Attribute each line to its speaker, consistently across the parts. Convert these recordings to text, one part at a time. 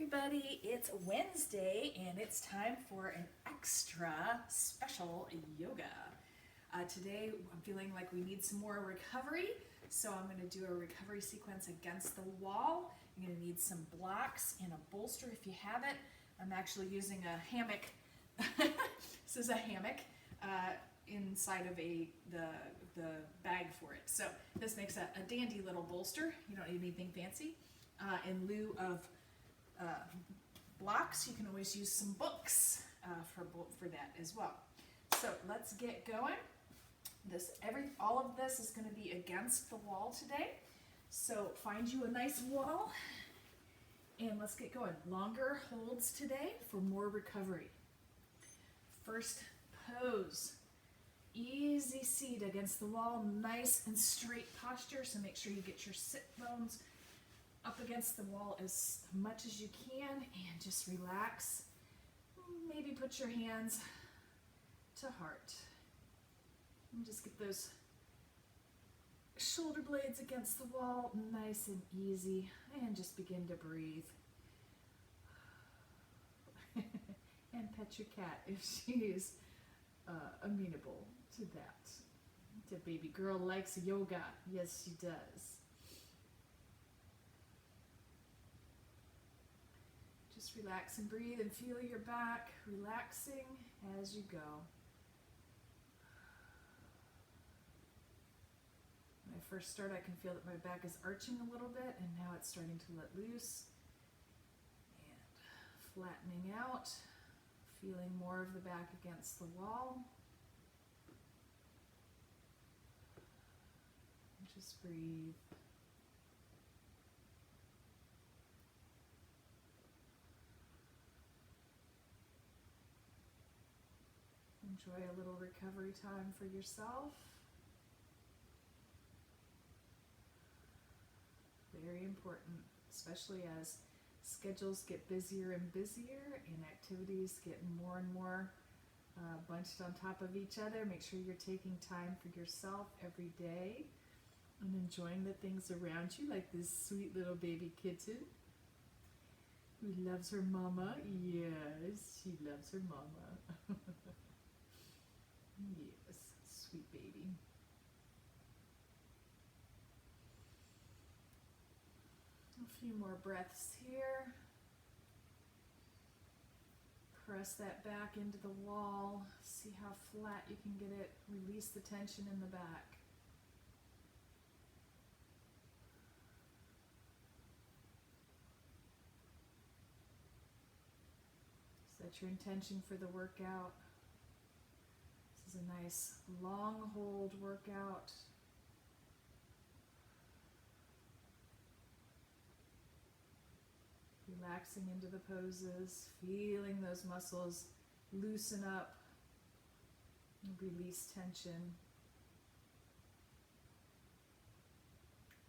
Speaker 1: everybody, it's Wednesday and it's time for an extra special yoga. Today I'm feeling like we need some more recovery, so I'm going to do a recovery sequence against the wall. You're going to need some blocks and a bolster if you have it. I'm actually using a hammock. This is a hammock inside of the bag for it. So this makes a dandy little bolster. You don't need anything fancy. In lieu of blocks, you can always use some books for that as well. So let's get going. All of this is going to be against the wall today. So find you a nice wall and let's get going. Longer holds today for more recovery. First pose. Easy seat against the wall, nice and straight posture, so make sure you get your sit bones up against the wall as much as you can and just relax. Maybe put your hands to heart. And just get those shoulder blades against the wall, nice and easy, and just begin to breathe. And pet your cat if she is amenable to that. The baby girl likes yoga. Yes, she does. Just relax and breathe and feel your back relaxing as you go. When I first start, I can feel that my back is arching a little bit, and now it's starting to let loose and flattening out. Feeling more of the back against the wall. And just breathe. Enjoy a little recovery time for yourself. Very important, especially as schedules get busier and busier and activities get more and more bunched on top of each other. Make sure you're taking time for yourself every day and enjoying the things around you, like this sweet little baby kitten who loves her mama. Yes, she loves her mama. Yes, sweet baby. A few more breaths here. Press that back into the wall. See how flat you can get it. Release the tension in the back. Set your intention for the workout. This is a nice long hold workout. Relaxing into the poses, feeling those muscles loosen up and release tension.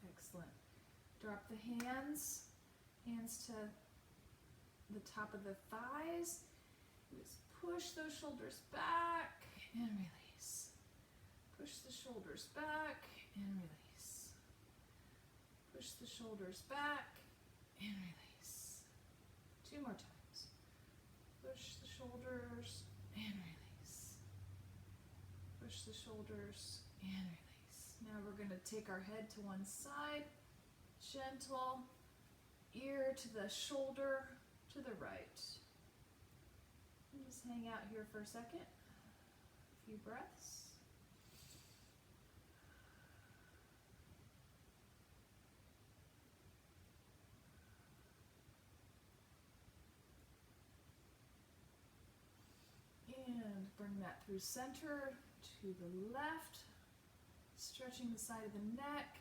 Speaker 1: Excellent. Drop the hands to the top of the thighs. Just push those shoulders back and release. Push the shoulders back and release. Push the shoulders back and release. Two more times. Push the shoulders and release. Push the shoulders and release. Now we're going to take our head to one side. Gentle. Ear to the shoulder to the right. And just hang out here for a second. A few breaths. And bring that through center to the left, stretching the side of the neck.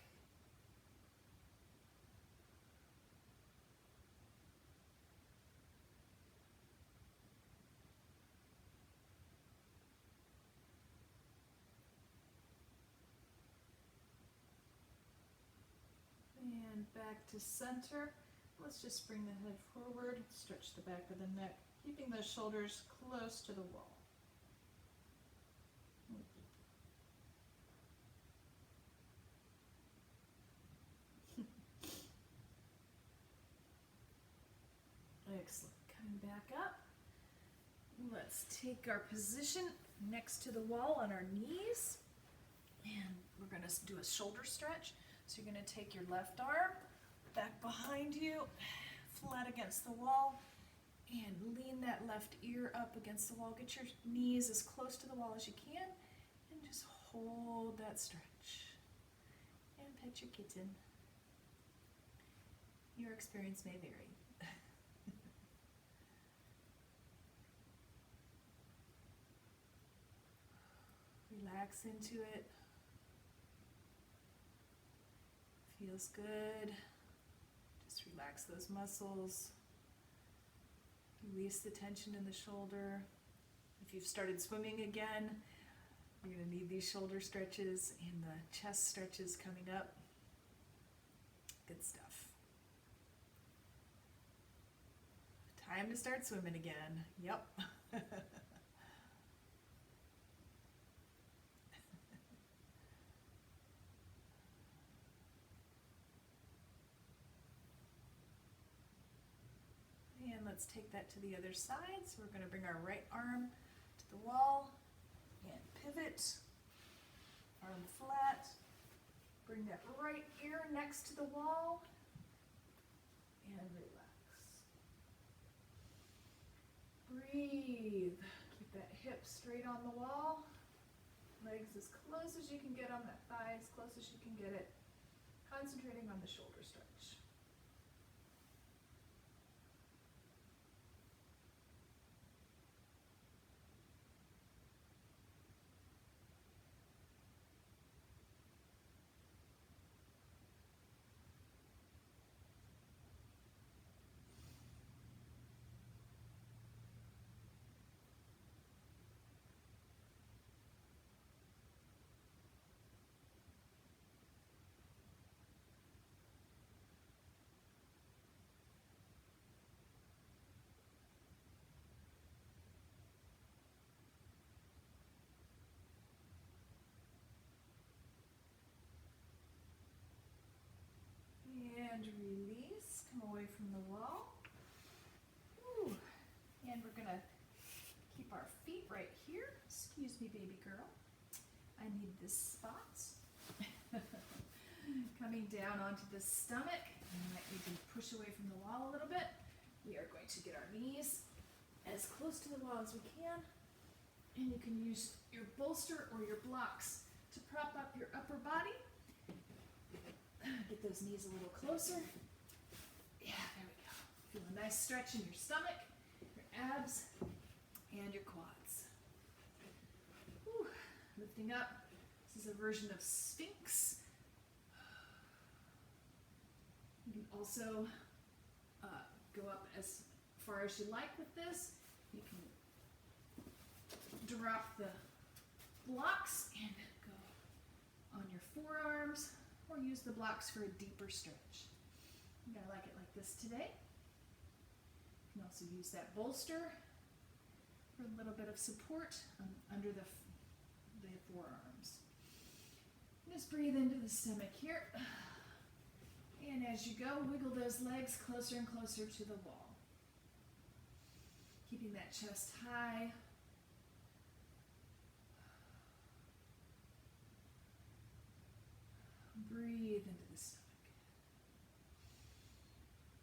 Speaker 1: And back to center. Let's just bring the head forward, stretch the back of the neck, keeping those shoulders close to the wall. Excellent. Coming back up. Let's take our position next to the wall on our knees. And we're going to do a shoulder stretch. So you're going to take your left arm back behind you, flat against the wall, and lean that left ear up against the wall. Get your knees as close to the wall as you can, and just hold that stretch. And pet your kitten. Your experience may vary. Relax into it. Feels good. Just relax those muscles. Release the tension in the shoulder. If you've started swimming again, you're going to need these shoulder stretches and the chest stretches coming up. Good stuff. Time to start swimming again. Yep. And let's take that to the other side. So we're going to bring our right arm to the wall and pivot. Arm flat. Bring that right ear next to the wall and relax. Breathe. Keep that hip straight on the wall. Legs as close as you can get on that thigh, as close as you can get it. Concentrating on the shoulder stretch. And release, come away from the wall. Ooh. And we're gonna keep our feet right here. Excuse me, baby girl. I need this spot. Coming down onto the stomach. You might need to push away from the wall a little bit. We are going to get our knees as close to the wall as we can. And you can use your bolster or your blocks to prop up your upper body. Get those knees a little closer. Yeah, there we go. Feel a nice stretch in your stomach, your abs, and your quads. Whew. Lifting up. This is a version of Sphinx. You can also go up as far as you like with this. You can drop the blocks and go on your forearms, or use the blocks for a deeper stretch. I like it like this today. You can also use that bolster for a little bit of support under the forearms. Just breathe into the stomach here. And as you go, wiggle those legs closer and closer to the wall. Keeping that chest high. Breathe into the stomach.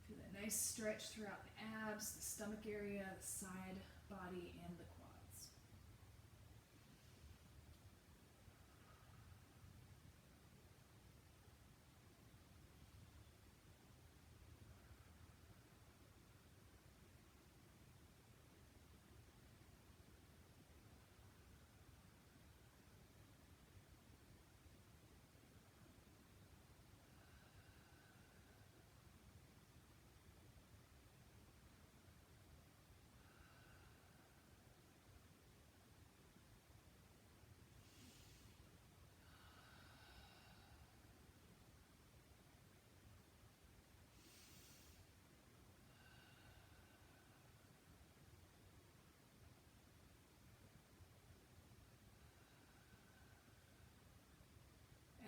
Speaker 1: Feel that nice stretch throughout the abs, the stomach area, the side body, and the quads.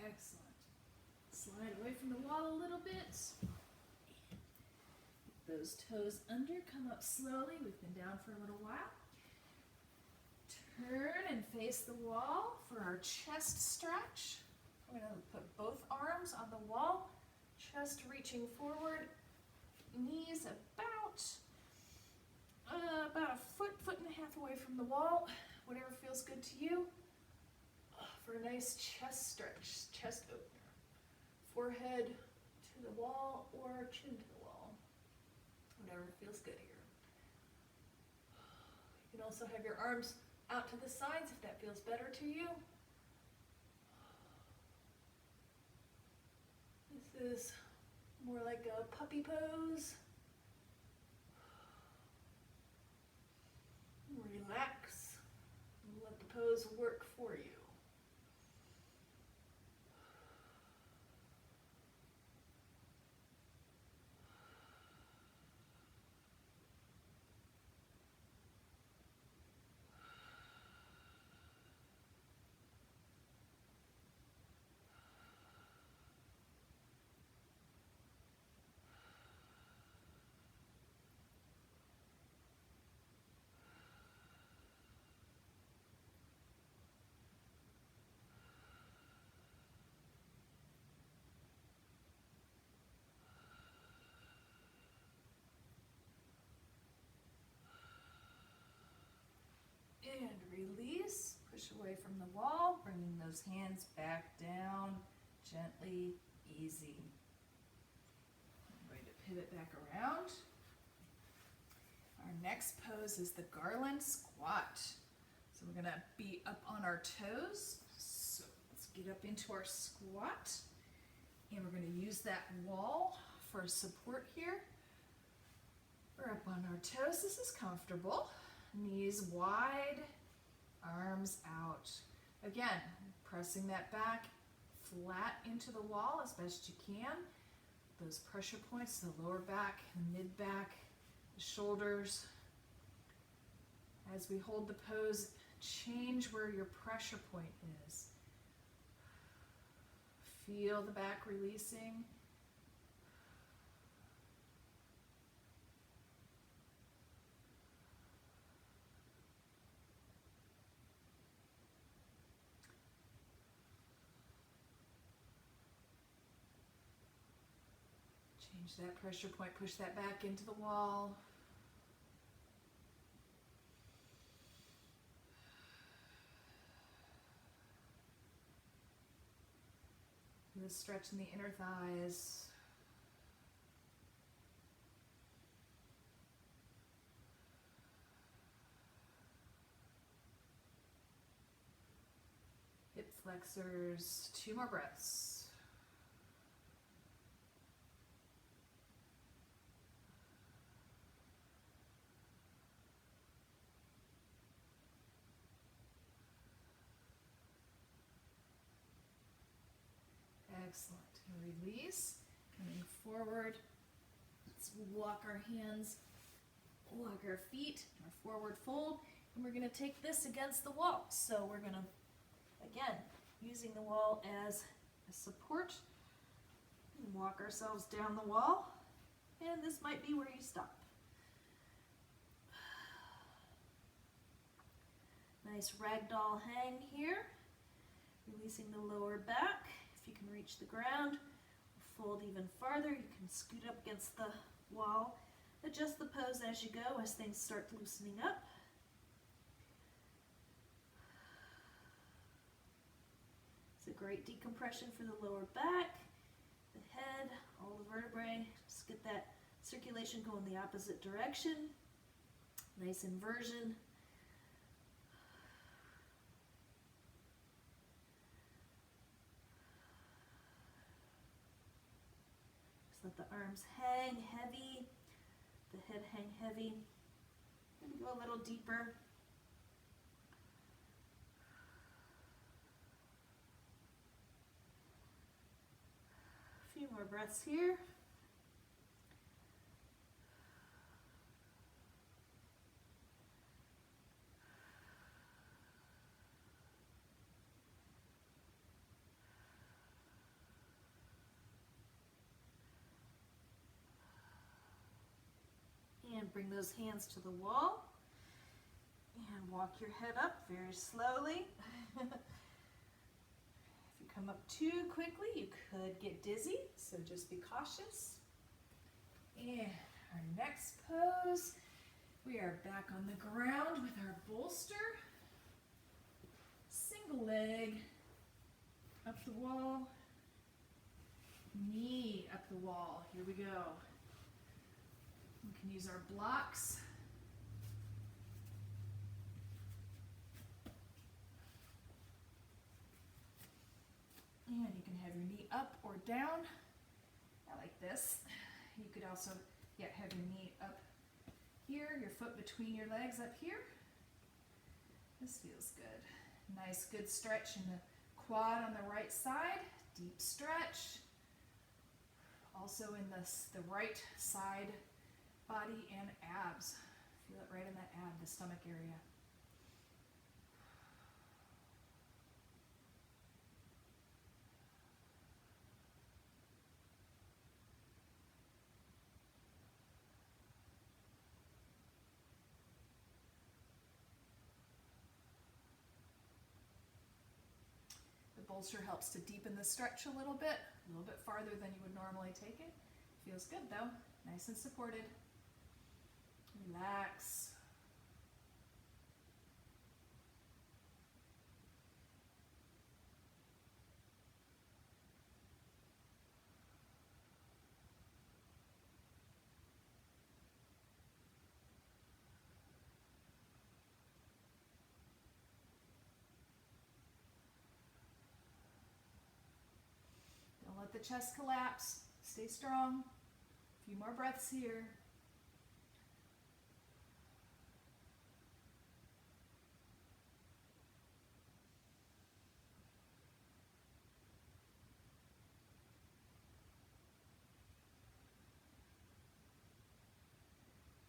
Speaker 1: Excellent. Slide away from the wall a little bit. those toes under, come up slowly. We've been down for a little while. Turn and face the wall for our chest stretch. We're going to put both arms on the wall, chest reaching forward, knees about a foot and a half away from the wall, whatever feels good to you, for a nice chest stretch, chest opener. Forehead to the wall or chin to the wall, whatever feels good here. You can also have your arms out to the sides if that feels better to you. This is more like a puppy pose. Relax and let the pose work for you. And release, push away from the wall, bringing those hands back down, gently, easy. I'm going to pivot back around. Our next pose is the garland squat. So we're going to be up on our toes. So let's get up into our squat. And we're going to use that wall for support here. We're up on our toes. This is comfortable. Knees wide, arms out. Again, pressing that back flat into the wall as best you can. Those pressure points, the lower back, the mid back, the shoulders. As we hold the pose, change where your pressure point is. Feel the back releasing. Change that pressure point, push that back into the wall. The stretch in the inner thighs. Hip flexors, 2 more breaths. Excellent. Release. Coming forward. Let's walk our hands, walk our feet, our forward fold, and we're going to take this against the wall. So we're going to, again, using the wall as a support, walk ourselves down the wall, and this might be where you stop. Nice ragdoll hang here, releasing the lower back. If you can reach the ground, fold even farther. You can scoot up against the wall. Adjust the pose as you go as things start loosening up. It's a great decompression for the lower back, the head, all the vertebrae. Just get that circulation going the opposite direction. Nice inversion. Let the arms hang heavy, the head hang heavy. Maybe go a little deeper. A few more breaths here.
Speaker 2: And bring those hands to the wall. And walk your head up very slowly. If you come up too quickly, you could get dizzy, so just be cautious. And our next pose, we are back on the ground with our bolster. Single leg up the wall, knee up the wall. Here we go. We can use our blocks. And you can have your knee up or down. I like this. You could also have your knee up here, your foot between your legs up here. This feels good. Nice, good stretch in the quad on the right side. Deep stretch. Also in the right side body and abs. Feel it right in that ab, the stomach area. Bolster helps to deepen the stretch a little bit farther than you would normally take it. Feels good though, nice and supported. Relax. Let the chest collapse. Stay strong. A few more breaths here.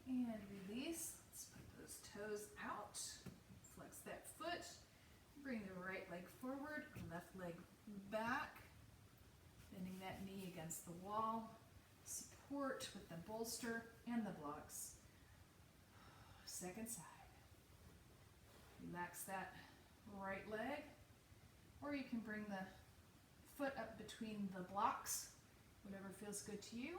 Speaker 2: And release. Let's put those toes out. Flex that foot. Bring the right leg forward, left leg back. Bending that knee against the wall. Support with the bolster and the blocks. Second side. Relax that right leg. Or you can bring the foot up between the blocks. Whatever feels good to you.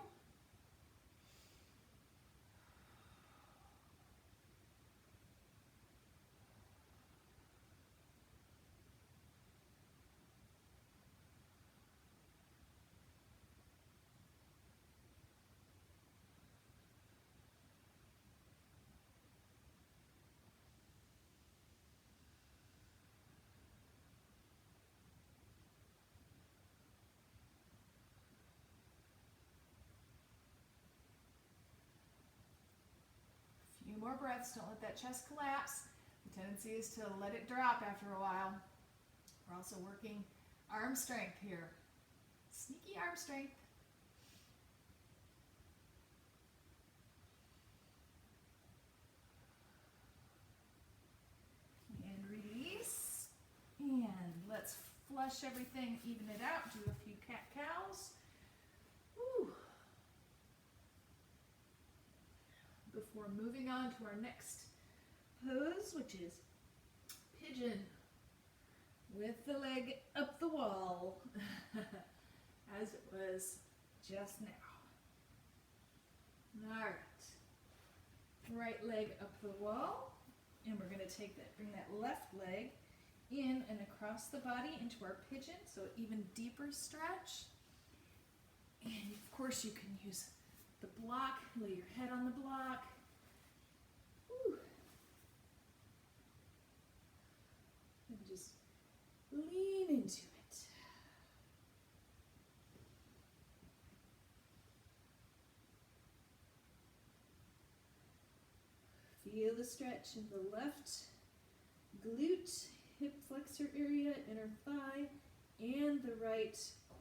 Speaker 2: More breaths. Don't let that chest collapse. The tendency is to let it drop after a while. We're also working arm strength here. Sneaky arm strength. And release. And let's flush everything, even it out. Do a few cat-cows. Woo. Before moving on to our next pose, which is pigeon with the leg up the wall, as it was just now. All right, right leg up the wall, and we're going to bring that left leg in and across the body into our pigeon, so even deeper stretch. And of course you can use the block, lay your head on the block. Woo. And just lean into it. Feel the stretch in the left glute, hip flexor area, inner thigh, and the right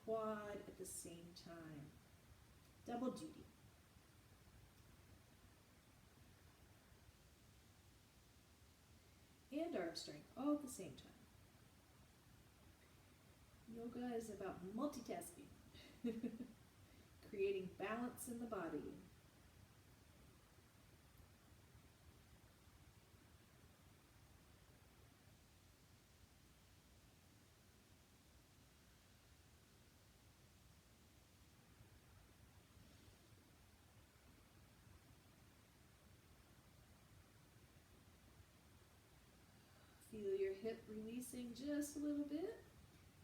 Speaker 2: quad at the same time. Double duty. And arm strength, all at the same time. Yoga is about multitasking, creating balance in the body.
Speaker 1: hip releasing just a little bit.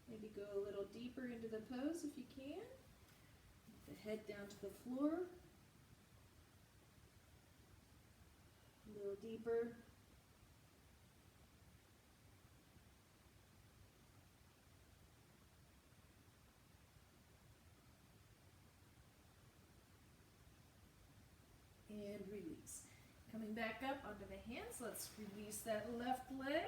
Speaker 1: Maybe go a little deeper into the pose if you can. The head down to the floor. A little deeper. And release. Coming back up onto the hands, let's release that left leg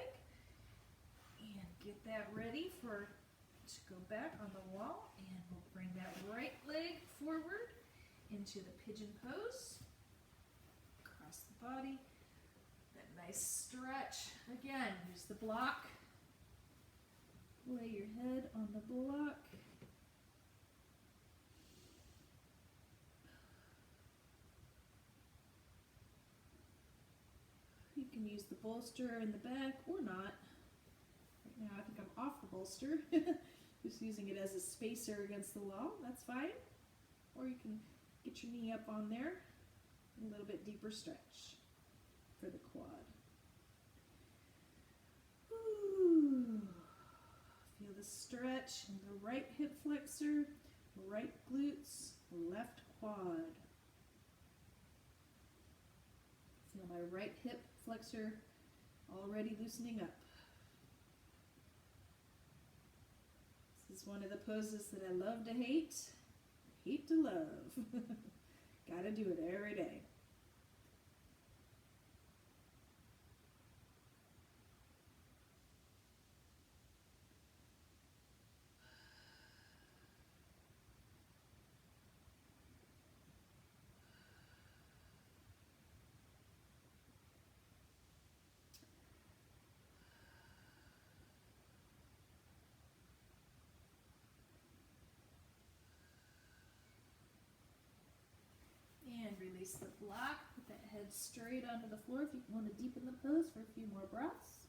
Speaker 1: and get that ready to go back on the wall, and we'll bring that right leg forward into the pigeon pose. Across the body, that nice stretch. Again, use the block. Lay your head on the block. You can use the bolster in the back or not. Right now I think I'm off the bolster. Just using it as a spacer against the wall, that's fine. Or you can get your knee up on there. A little bit deeper stretch for the quad. Ooh. Feel the stretch in the right hip flexor, right glutes, left quad. Feel my right hip flexor already loosening up. This is one of the poses that I love to hate to love. Gotta do it every day. And release the block. Put that head straight onto the floor if you want to deepen the pose for a few more breaths.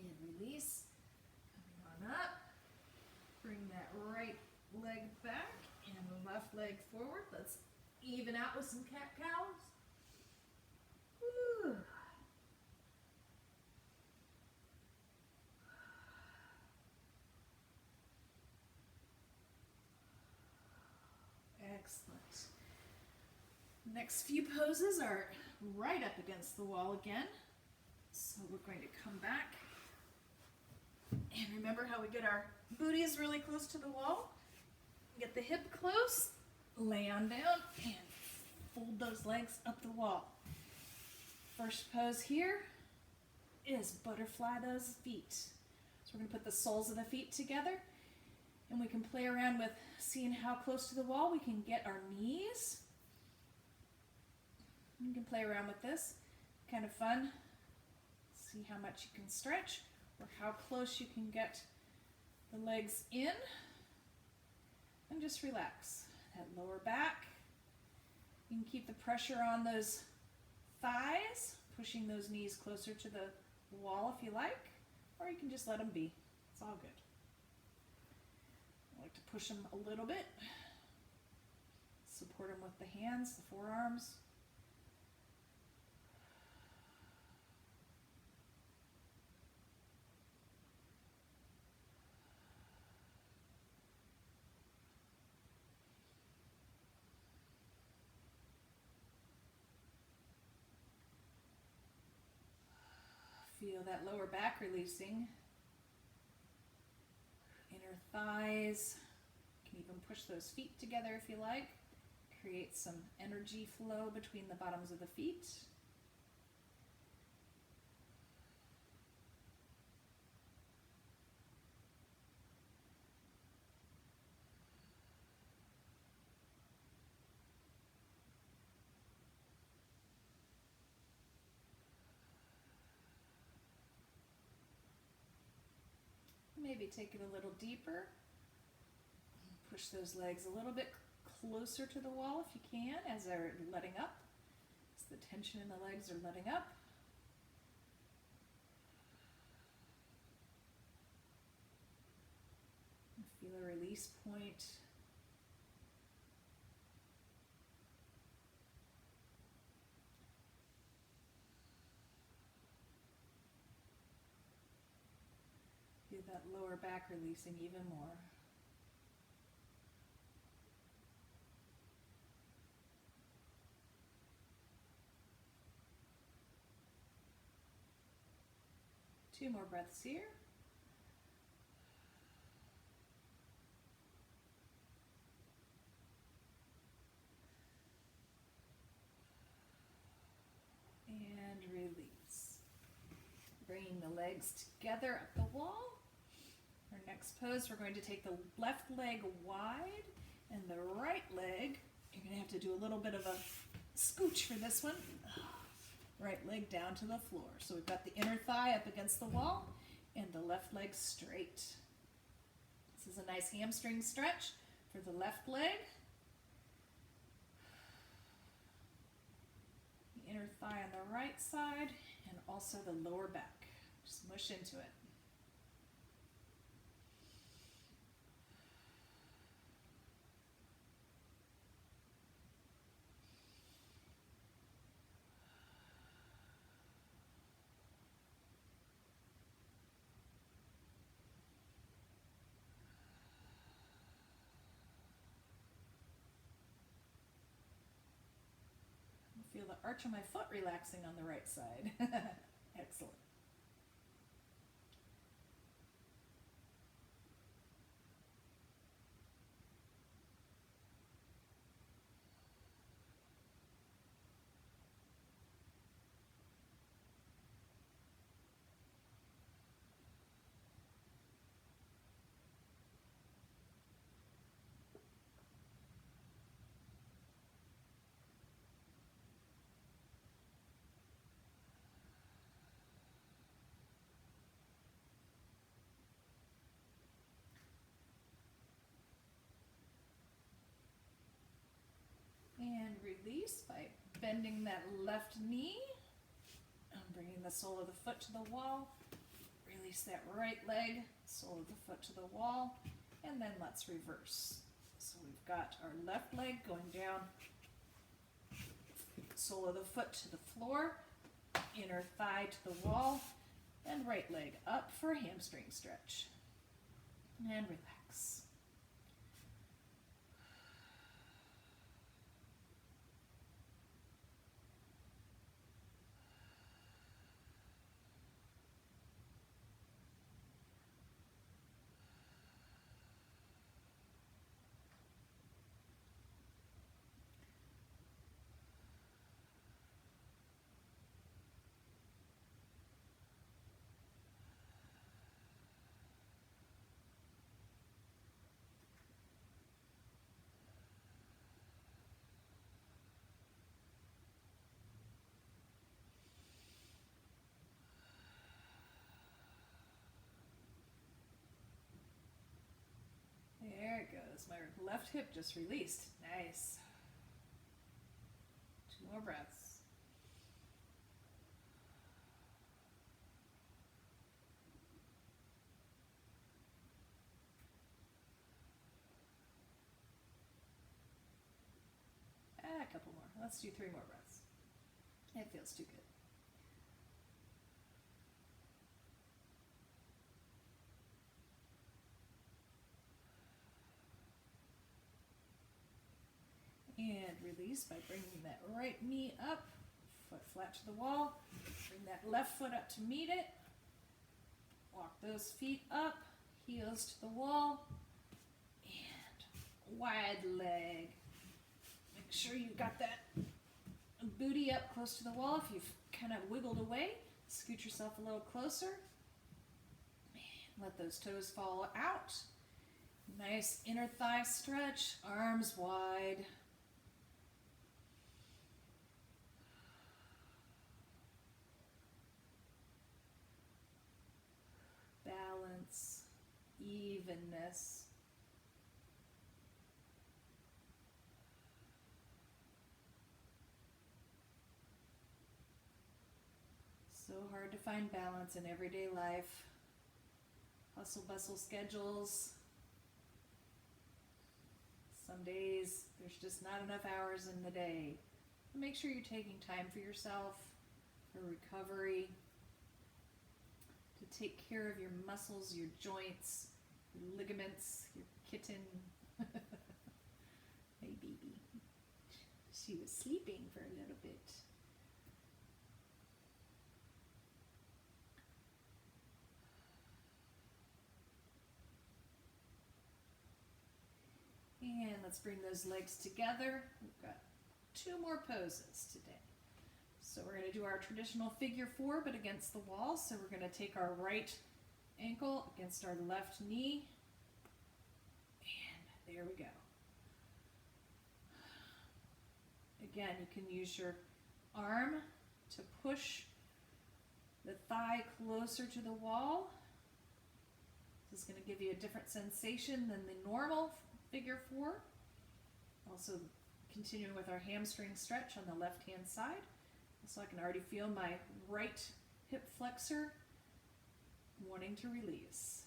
Speaker 1: And release. Coming on up. Bring that right leg back and the left leg forward. Let's even out with some cat-cows. Woo. Excellent. Next few poses are right up against the wall again. So we're going to come back. And remember how we get our booties really close to the wall? Get the hip close, lay on down, and fold those legs up the wall. First pose here is butterfly those feet. So we're going to put the soles of the feet together, and we can play around with seeing how close to the wall we can get our knees. You can play around with this. Kind of fun. See how much you can stretch or how close you can get the legs in. And just relax. That lower back. You can keep the pressure on those thighs, pushing those knees closer to the wall if you like, or you can just let them be. It's all good. I like to push them a little bit. Support them with the hands, the forearms. Feel that lower back releasing. Inner thighs. You can even push those feet together if you like. Create some energy flow between the bottoms of the feet.
Speaker 2: maybe take it a little deeper. Push those legs a little bit closer to the wall if you can as they're letting up. As the tension in the legs are letting up. Feel a release point. Feel that lower back releasing even more. Two more breaths here. And release. Bringing the legs together up the wall. Our next pose, we're going to take the left leg wide and the right leg, you're going to have to do a little bit of a scooch for this one. Right leg down to the floor. So we've got the inner thigh up against the wall and the left leg straight. This is a nice hamstring stretch for the left leg. The inner thigh on the right side and also the lower back. Just mush into it. Feel the arch of my foot relaxing on the right side. Excellent. And release by bending that left knee. And bringing the sole of the foot to the wall. Release that right leg, sole of the foot to the wall. And then let's reverse. So we've got our left leg going down, sole of the foot to the floor, inner thigh to the wall, and right leg up for a hamstring stretch. And relax. There it goes. My left hip just released. Nice. Two more breaths. A couple more. Let's do 3 more breaths. It feels too good. And release by bringing that right knee up, foot flat to the wall. Bring that left foot up to meet it. Walk those feet up, heels to the wall. And wide leg. Make sure you've got that booty up close to the wall. If you've kind of wiggled away, scoot yourself a little closer. Let those toes fall out. Nice inner thigh stretch, arms wide. Balance. evenness. So hard to find balance in everyday life. Hustle bustle schedules. Some days there's just not enough hours in the day. Make sure you're taking time for yourself, for recovery, to take care of your muscles, your joints, your ligaments, your kitten. Hey baby. She was sleeping for a little bit. And let's bring those legs together. We've got 2 more poses today. So we're going to do our traditional figure 4, but against the wall. So we're going to take our right ankle against our left knee. And there we go. Again, you can use your arm to push the thigh closer to the wall. This is going to give you a different sensation than the normal figure 4. Also continuing with our hamstring stretch on the left hand side. So I can already feel my right hip flexor wanting to release.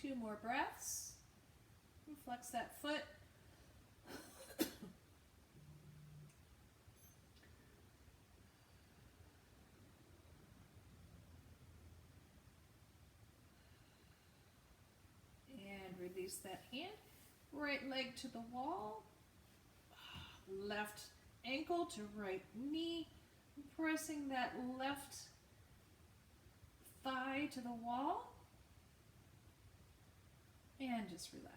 Speaker 2: Two more breaths. And flex that foot. And release that hand. Right leg to the wall. Left ankle to right knee. Pressing that left thigh to the wall. And just relax.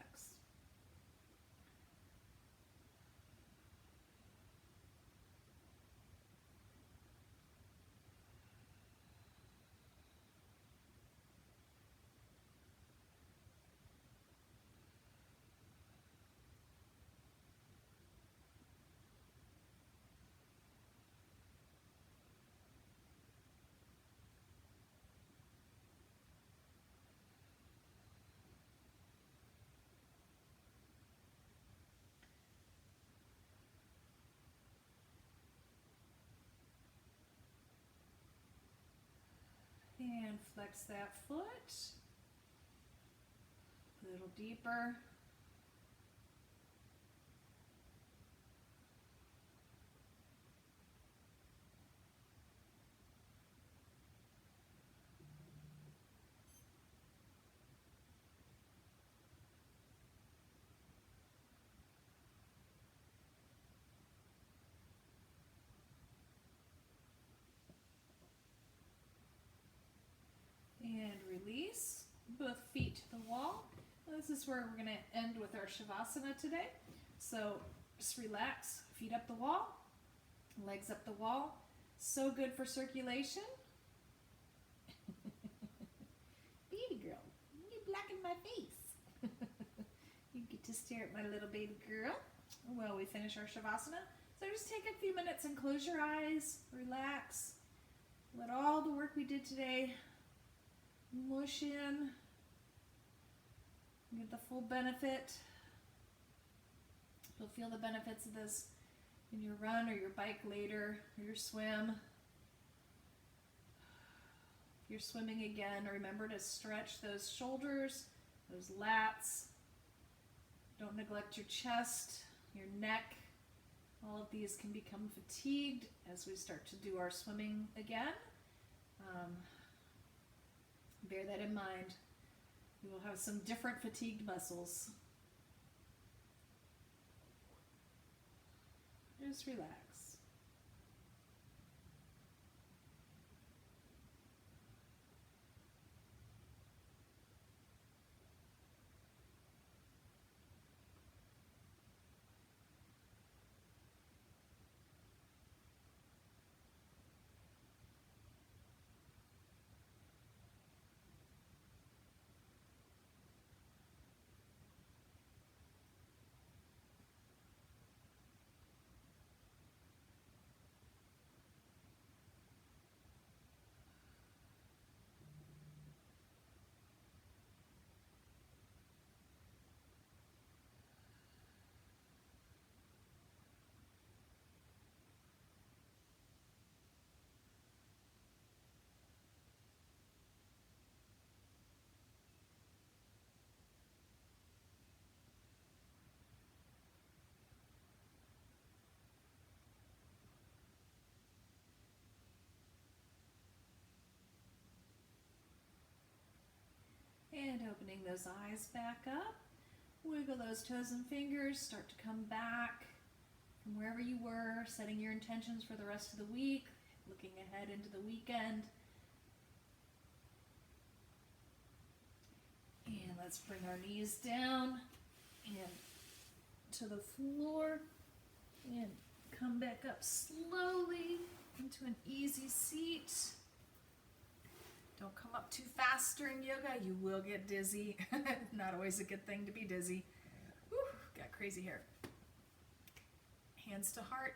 Speaker 2: And flex that foot. A little deeper. And release. Both feet to the wall. This is where we're going to end with our Shavasana today. So just relax. Feet up the wall. Legs up the wall. So good for circulation. Baby girl, you blackened my face. You get to stare at my little baby girl while we finish our Shavasana. So just take a few minutes and close your eyes. Relax. Let all the work we did today mush in. Get the full benefit. You'll feel the benefits of this in your run or your bike later, or your swim. If you're swimming again, remember to stretch those shoulders, those lats. Don't neglect your chest, your neck. All of these can become fatigued as we start to do our swimming again. Bear that in mind. We will have some different fatigued muscles. Just relax. And opening those eyes back up. Wiggle those toes and fingers, start to come back from wherever you were, setting your intentions for the rest of the week, looking ahead into the weekend. And let's bring our knees down and to the floor and come back up slowly into an easy seat. Don't come up too fast during yoga. You will get dizzy. Not always a good thing to be dizzy. Whew, got crazy hair. Hands to heart.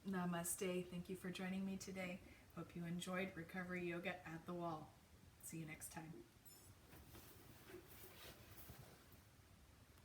Speaker 2: Namaste. Thank you for joining me today. Hope you enjoyed Recovery Yoga at the Wall. See you next time.